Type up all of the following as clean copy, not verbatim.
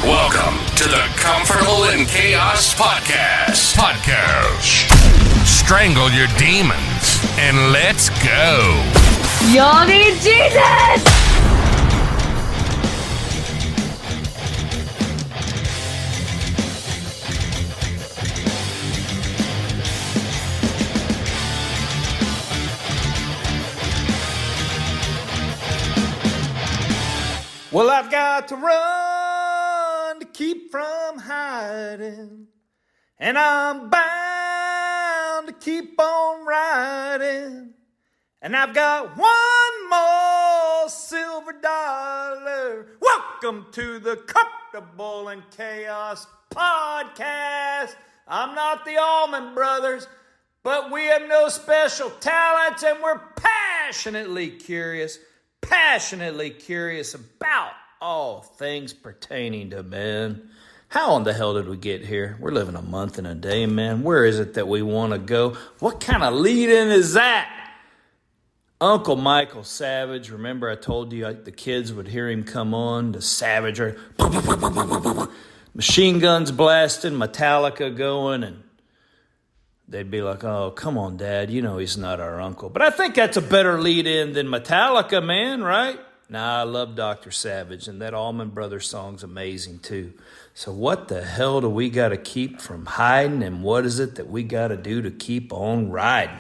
Welcome to the Comfortable in Chaos Podcast. Strangle your demons and let's go. Y'all need Jesus! Well, I've got to run to keep from hiding, and I'm bound to keep on riding, and I've got one more silver dollar. Welcome to the Comfortable in Chaos Podcast. I'm not the Allman Brothers, but we have no special talents, and we're passionately curious about all things pertaining to men. How in the hell did we get here? We're living a month and a day, man. Where is it that we want to go? What kind of lead-in is that? Uncle Michael Savage, remember I told you the kids would hear him come on, the Savage, machine guns blasting, Metallica going, and they'd be like, oh, come on, Dad, you know he's not our uncle. But I think that's a better lead-in than Metallica, man, right? Nah, I love Dr. Savage, and that Allman Brothers song's amazing, too. So what the hell do we got to keep from hiding, and what is it that we got to do to keep on riding?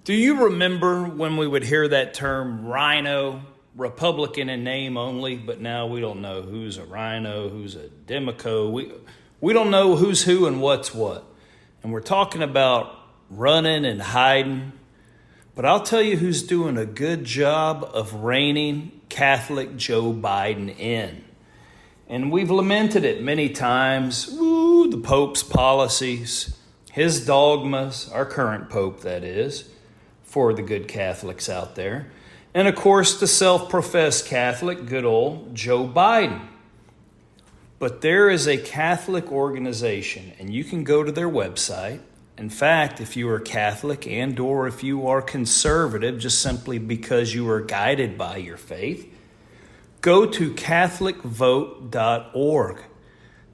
Do you remember when we would hear that term, rhino, Republican in name only, but now we don't know who's a rhino, who's a Democrat. We don't know who's who and what's what. And we're talking about running and hiding. But I'll tell you who's doing a good job of reining Catholic Joe Biden in. And we've lamented it many times. Ooh, the Pope's policies, his dogmas, our current Pope, that is, for the good Catholics out there. And of course, the self-professed Catholic, good old Joe Biden. But there is a Catholic organization, and you can go to their website. In fact, if you are Catholic and or if you are conservative, just simply because you are guided by your faith, go to catholicvote.org.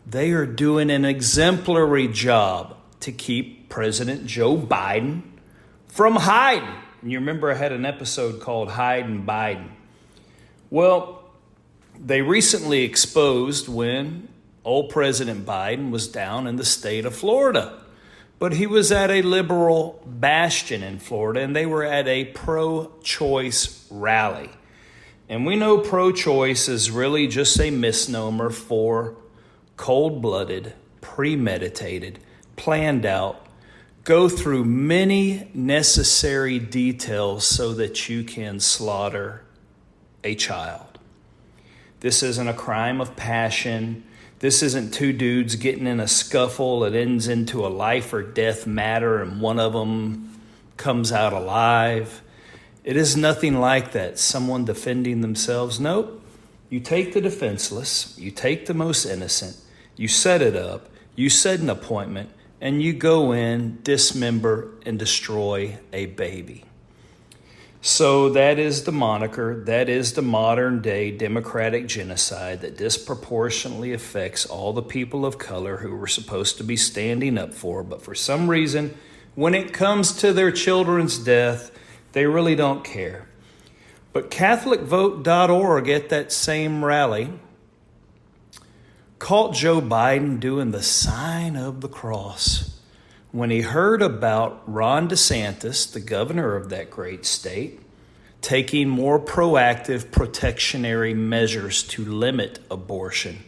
They are doing an exemplary job to keep President Joe Biden from hiding. And you remember I had an episode called Hiding Biden. Well, they recently exposed when old President Biden was down in the state of Florida. But he was at a liberal bastion in Florida, and they were at a pro-choice rally. And we know pro-choice is really just a misnomer for cold-blooded, premeditated, planned out, go through many necessary details so that you can slaughter a child. This isn't a crime of passion. This isn't two dudes getting in a scuffle that ends into a life or death matter and one of them comes out alive. It is nothing like that. Someone defending themselves. Nope. You take the defenseless, you take the most innocent, you set it up, you set an appointment, and you go in, dismember, and destroy a baby. So that is the moniker, that is the modern day democratic genocide that disproportionately affects all the people of color who we're supposed to be standing up for. But for some reason, when it comes to their children's death, they really don't care. But CatholicVote.org at that same rally caught Joe Biden doing the sign of the cross when he heard about Ron DeSantis, the governor of that great state, taking more proactive protectionary measures to limit abortion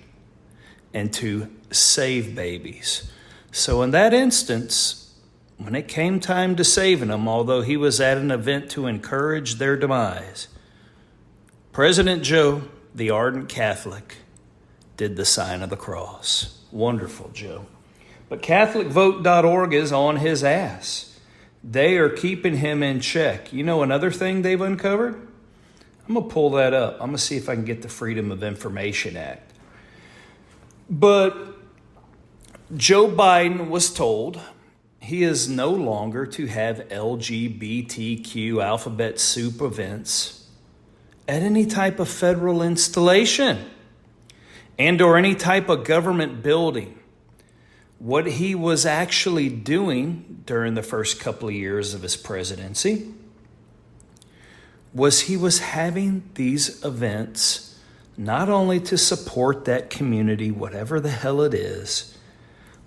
and to save babies. So in that instance, when it came time to saving them, although he was at an event to encourage their demise, President Joe, the ardent Catholic, did the sign of the cross. Wonderful, Joe. But CatholicVote.org is on his ass. They are keeping him in check. You know another thing they've uncovered? I'm going to pull that up. I'm going to see if I can get the Freedom of Information Act. But Joe Biden was told he is no longer to have LGBTQ alphabet soup events at any type of federal installation. and or any type of government building. What he was actually doing during the first couple of years of his presidency was he was having these events not only to support that community, whatever the hell it is,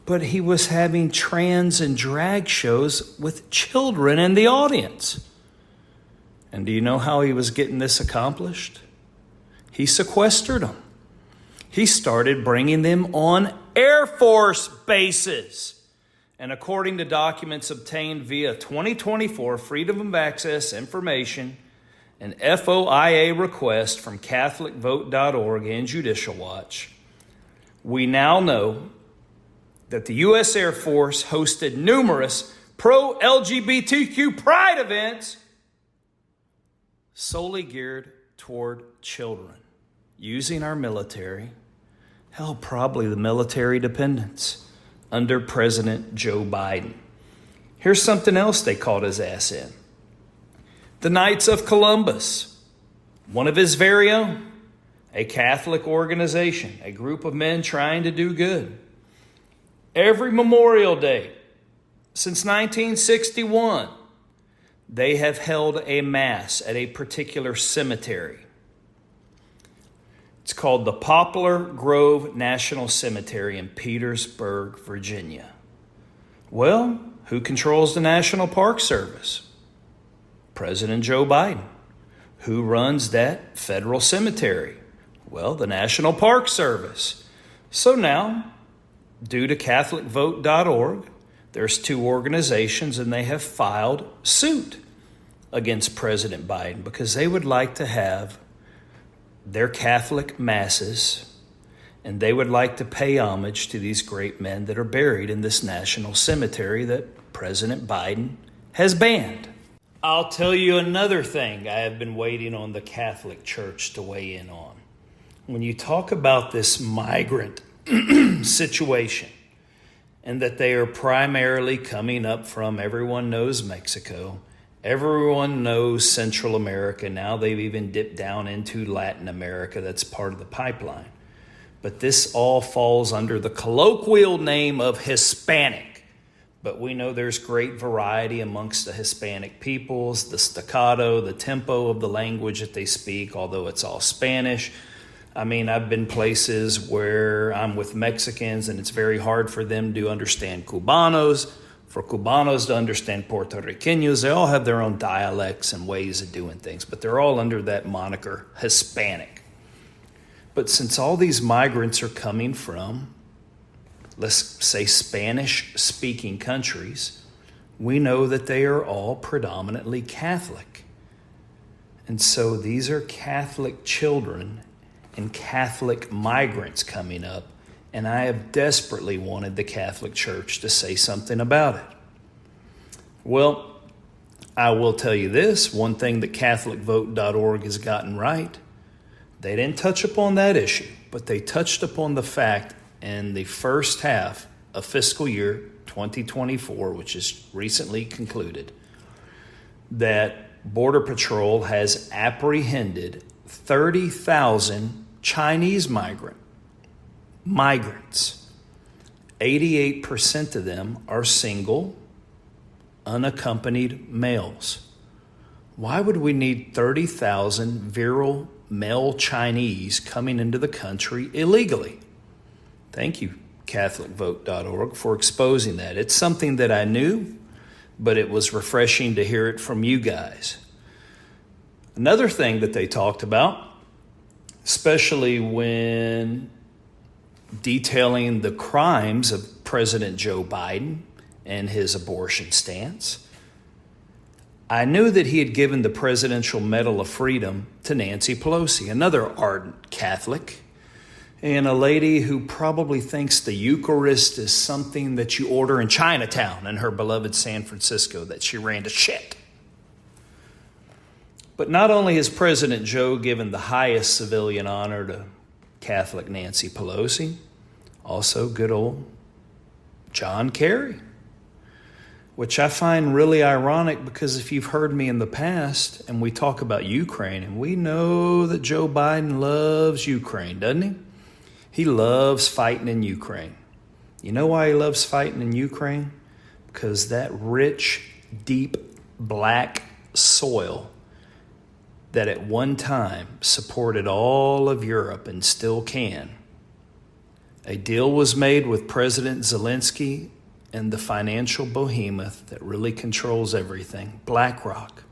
but he was having trans and drag shows with children in the audience. And do you know how he was getting this accomplished? He sequestered them. He started bringing them on Air Force bases. And according to documents obtained via 2024 Freedom of Access information, an FOIA request from CatholicVote.org and Judicial Watch, we now know that the U.S. Air Force hosted numerous pro-LGBTQ pride events solely geared toward children, using our military, hell, probably the military dependents, under President Joe Biden. Here's something else they caught his ass in. The Knights of Columbus, one of his very own, a Catholic organization, a group of men trying to do good. Every Memorial Day since 1961, they have held a mass at a particular cemetery. It's called the Poplar Grove National Cemetery in Petersburg, Virginia. Well, who controls the National Park Service? President Joe Biden. Who runs that federal cemetery? Well, the National Park Service. So now, due to CatholicVote.org, there's two organizations and they have filed suit against President Biden because they would like to have their Catholic masses and they would like to pay homage to these great men that are buried in this national cemetery that President Biden has banned. I'll tell you another thing I have been waiting on the Catholic Church to weigh in on. When you talk about this migrant situation and that they are primarily coming up from, everyone knows Mexico, everyone knows Central America, now they've even dipped down into Latin America, that's part of the pipeline. But this all falls under the colloquial name of Hispanic. But we know there's great variety amongst the Hispanic peoples, the staccato, the tempo of the language that they speak, although it's all Spanish. I mean, I've been places where I'm with Mexicans and it's very hard for them to understand Cubanos, for Cubanos to understand Puerto Ricanos. They all have their own dialects and ways of doing things, but they're all under that moniker Hispanic. But since all these migrants are coming from, let's say, Spanish-speaking countries, we know that they are all predominantly Catholic. And so these are Catholic children and Catholic migrants coming up, and I have desperately wanted the Catholic Church to say something about it. Well, I will tell you this, one thing that CatholicVote.org has gotten right, they didn't touch upon that issue, but they touched upon the fact in the first half of fiscal year 2024, which is recently concluded, that Border Patrol has apprehended 30,000 Chinese migrants. 88% of them are single, unaccompanied males. Why would we need 30,000 virile male Chinese coming into the country illegally? Thank you, CatholicVote.org, for exposing that. It's something that I knew, but it was refreshing to hear it from you guys. Another thing that they talked about, especially when detailing the crimes of President Joe Biden and his abortion stance, I knew that he had given the Presidential Medal of Freedom to Nancy Pelosi, another ardent Catholic, and a lady who probably thinks the Eucharist is something that you order in Chinatown in her beloved San Francisco that she ran to shit. But not only has President Joe given the highest civilian honor to Catholic Nancy Pelosi, also good old John Kerry, which I find really ironic because if you've heard me in the past and we talk about Ukraine, and we know that Joe Biden loves Ukraine, doesn't he? He loves fighting in Ukraine. You know why he loves fighting in Ukraine? Because that rich, deep, black soil that at one time supported all of Europe and still can. A deal was made with President Zelensky and the financial behemoth that really controls everything, BlackRock.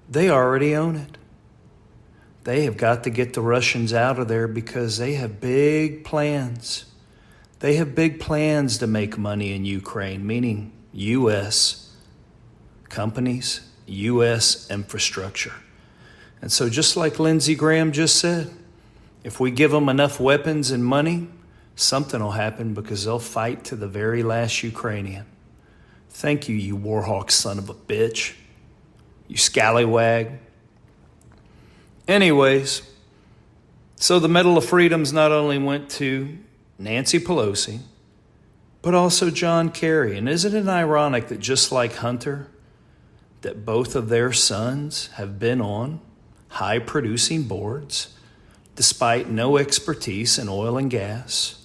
They already own it. They have got to get the Russians out of there because they have big plans. They have big plans to make money in Ukraine, meaning U.S. companies, U.S. infrastructure. And so just like Lindsey Graham just said, if we give them enough weapons and money, something will happen because they'll fight to the very last Ukrainian. Thank you, you warhawk son of a bitch. You scallywag. Anyways, so the Medal of Freedoms not only went to Nancy Pelosi, but also John Kerry. And isn't it ironic that just like Hunter, that both of their sons have been on high-producing boards, despite no expertise in oil and gas,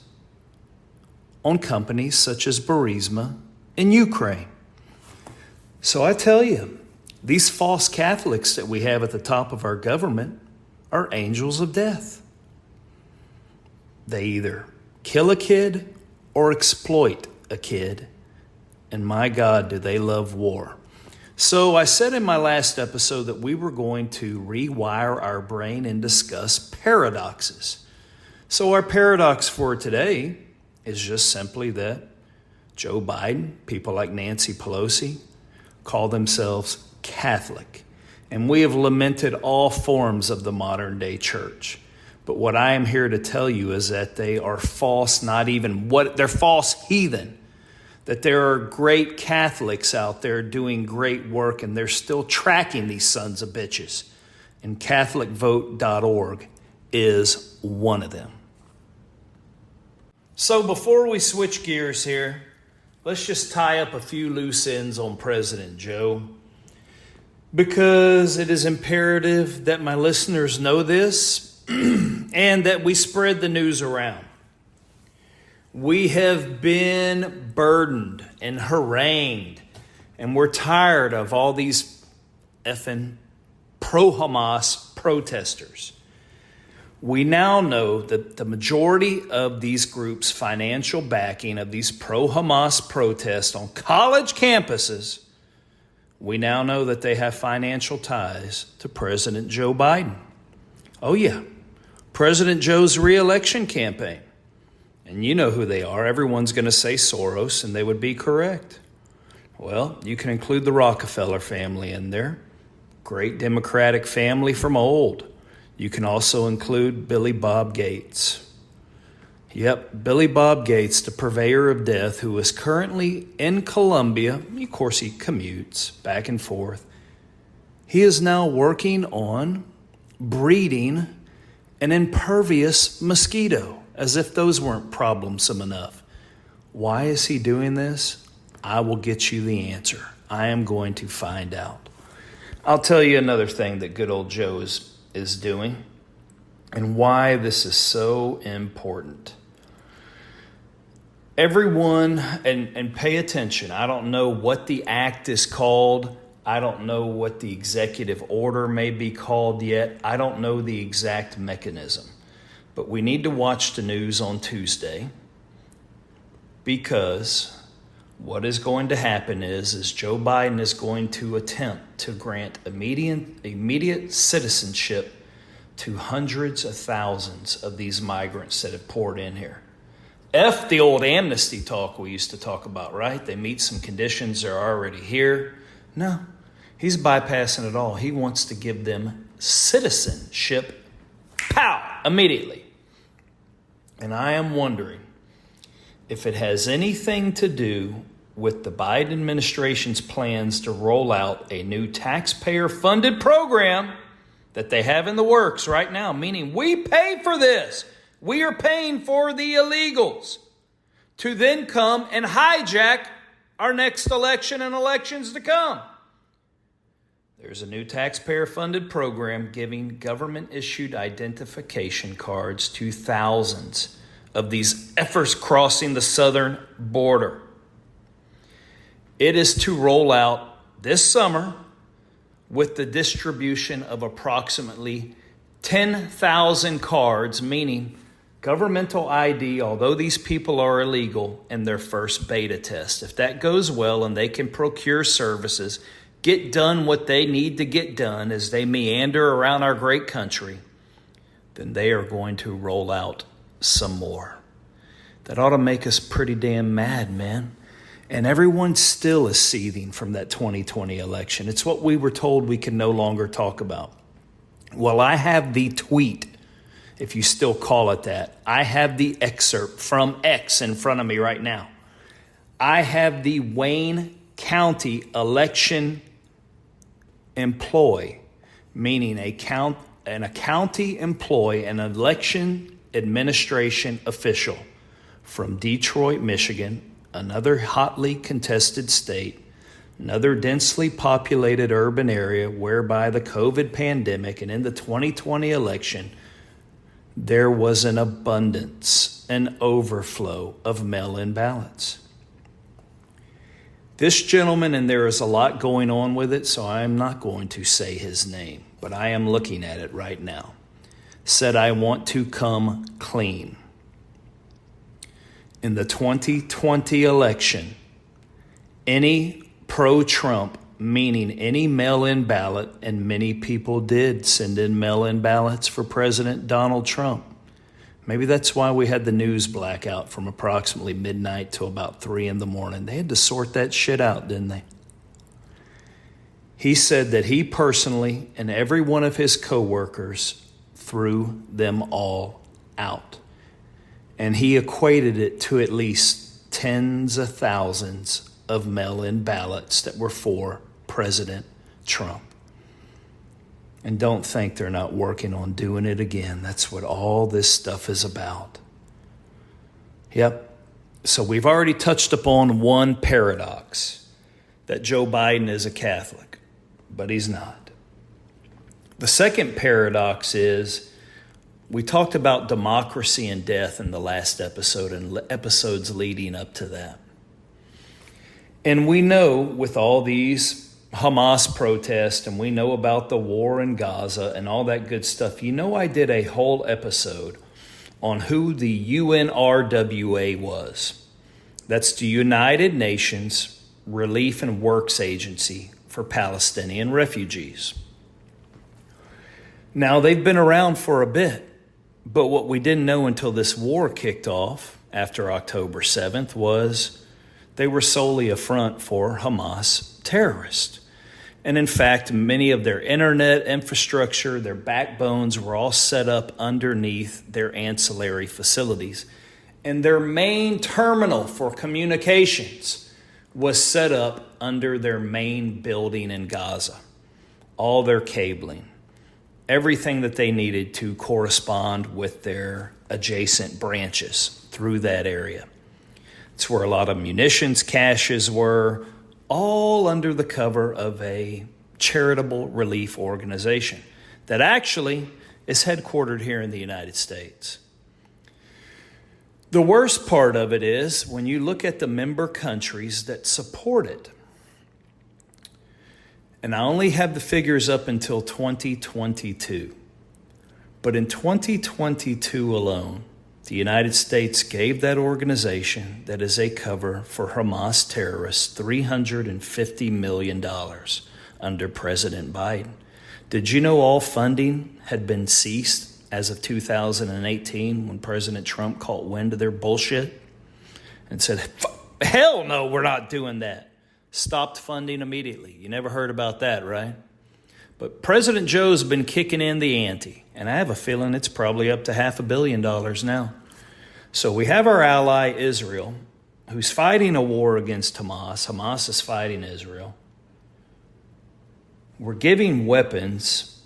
on companies such as Burisma in Ukraine. So I tell you, these false Catholics that we have at the top of our government are angels of death. They either kill a kid or exploit a kid. And my God, do they love war. So I said in my last episode that we were going to rewire our brain and discuss paradoxes. So our paradox for today is just simply that Joe Biden, people like Nancy Pelosi, call themselves Catholic. And we have lamented all forms of the modern day church. But what I am here to tell you is that they are false, they're false heathen. That there are great Catholics out there doing great work and they're still tracking these sons of bitches. And CatholicVote.org is one of them. So before we switch gears here, let's just tie up a few loose ends on President Joe, because it is imperative that my listeners know this and that we spread the news around. We have been burdened and harangued, and we're tired of all these effing pro-Hamas protesters. We now know that the majority of these groups' financial backing of these pro-Hamas protests on college campuses, we now know that they have financial ties to President Joe Biden. Oh yeah, President Joe's re-election campaign. And you know who they are. Everyone's going to say Soros, and they would be correct. Well, you can include the Rockefeller family in there. Great Democratic family from old. You can also include Billy Bob Gates. Yep, Billy Bob Gates, the purveyor of death, who is currently in Colombia. Of course, he commutes back and forth. He is now working on breeding an impervious mosquito, as if those weren't problemsome enough. Why is he doing this? I will get you the answer. I am going to find out. I'll tell you another thing that good old Joe is doing and why this is so important. Everyone, and pay attention, I don't know what the act is called. I don't know what the executive order may be called yet. I don't know the exact mechanism. But we need to watch the news on Tuesday, because what is going to happen is Joe Biden is going to attempt to grant immediate citizenship to hundreds of thousands of these migrants that have poured in here. F the old amnesty talk we used to talk about, right? They meet some conditions, they're already here. No, he's bypassing it all. He wants to give them citizenship, pow, immediately. And I am wondering if it has anything to do with the Biden administration's plans to roll out a new taxpayer-funded program that they have in the works right now, meaning we pay for this. We are paying for the illegals to then come and hijack our next election and elections to come. There's a new taxpayer-funded program giving government-issued identification cards to thousands of these efforts crossing the southern border. It is to roll out this summer with the distribution of approximately 10,000 cards, meaning governmental ID, although these people are illegal, in their first beta test. If that goes well and they can procure services, get done what they need to get done as they meander around our great country, then they are going to roll out some more. That ought to make us pretty damn mad, man. And everyone still is seething from that 2020 election. It's what we were told we can no longer talk about. Well, I have the tweet, if you still call it that. I have the excerpt from X in front of me right now. I have the Wayne County election employee, meaning a county employee, an election administration official from Detroit, Michigan, another hotly contested state, another densely populated urban area whereby the COVID pandemic and in the 2020 election, there was an abundance, an overflow of mail-in ballots. This gentleman, and there is a lot going on with it, so I am not going to say his name, but I am looking at it right now, said, "I want to come clean." In the 2020 election, any pro-Trump, meaning any mail-in ballot, and many people did send in mail-in ballots for President Donald Trump. Maybe that's why we had the news blackout from approximately midnight to about 3 in the morning. They had to sort that shit out, didn't they? He said that he personally and every one of his coworkers threw them all out. And he equated it to at least tens of thousands of mail-in ballots that were for President Trump. And don't think they're not working on doing it again. That's what all this stuff is about. Yep. So we've already touched upon one paradox, that Joe Biden is a Catholic, but he's not. The second paradox is, we talked about democracy and death in the last episode and episodes leading up to that. And we know with all these Hamas protests, and we know about the war in Gaza and all that good stuff. You know, I did a whole episode on who the UNRWA was. That's the United Nations Relief and Works Agency for Palestinian Refugees. Now, they've been around for a bit, but what we didn't know until this war kicked off after October 7th was they were solely a front for Hamas terrorists. And in fact, many of their internet infrastructure, their backbones were all set up underneath their ancillary facilities. And their main terminal for communications was set up under their main building in Gaza. All their cabling, everything that they needed to correspond with their adjacent branches through that area. It's where a lot of munitions caches were, all under the cover of a charitable relief organization that actually is headquartered here in the United States. The worst part of it is when you look at the member countries that support it. And I only have the figures up until 2022. But in 2022 alone, the United States gave that organization that is a cover for Hamas terrorists $350 million under President Biden. Did you know all funding had been ceased as of 2018 when President Trump caught wind of their bullshit and said, hell no, we're not doing that. Stopped funding immediately. You never heard about that, right? But President Joe's been kicking in the ante, and I have a feeling it's probably up to $500 million now. So we have our ally Israel, who's fighting a war against Hamas. Hamas is fighting Israel. We're giving weapons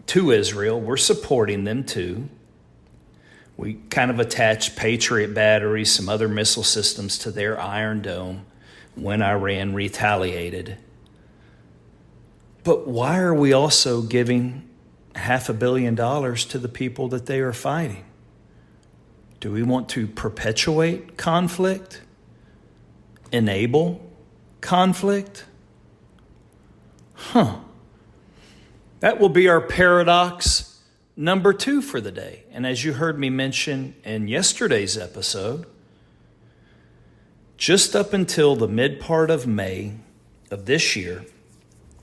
to Israel. We're supporting them too. We kind of attached Patriot batteries, some other missile systems to their Iron Dome when Iran retaliated. But why are we also giving $500 million to the people that they are fighting? Do we want to perpetuate conflict? Enable conflict? That will be our paradox number 2 for the day. And as you heard me mention in yesterday's episode, just up until the mid part of May of this year,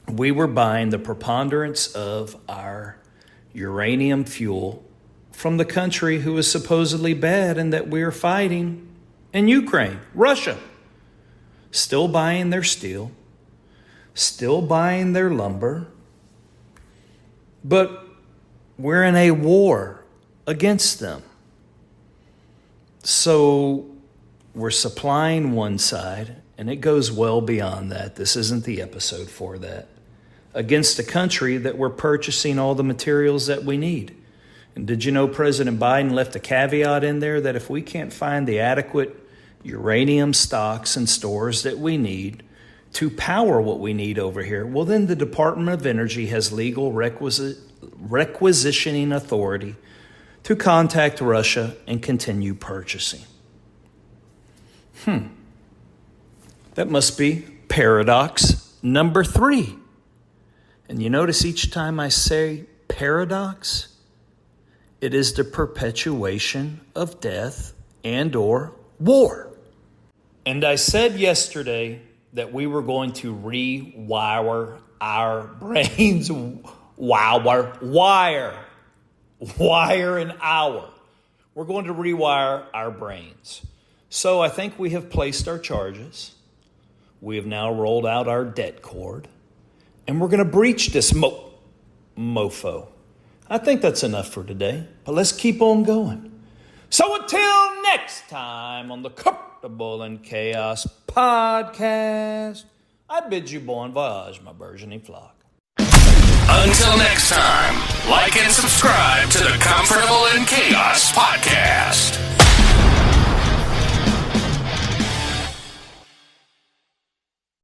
we were buying the preponderance of our uranium fuel from the country who is supposedly bad and that we are fighting in Ukraine, Russia. Still buying their steel, still buying their lumber, but we're in a war against them. So we're supplying one side, and it goes well beyond that. This isn't the episode for that. Against a country that we're purchasing all the materials that we need. And did you know President Biden left a caveat in there that if we can't find the adequate uranium stocks and stores that we need to power what we need over here, well, then the Department of Energy has legal requisitioning authority to contact Russia and continue purchasing. That must be paradox number 3. And you notice each time I say paradox, it is the perpetuation of death and or war. And I said yesterday that we were going to rewire our brains. Wire and hour. We're going to rewire our brains. So I think we have placed our charges. We have now rolled out our debt cord. And we're going to breach this mofo. I think that's enough for today. But let's keep on going. So until next time on the Comfortable in Chaos podcast, I bid you bon voyage, my burgeoning flock. Until next time, like and subscribe to the Comfortable in Chaos podcast.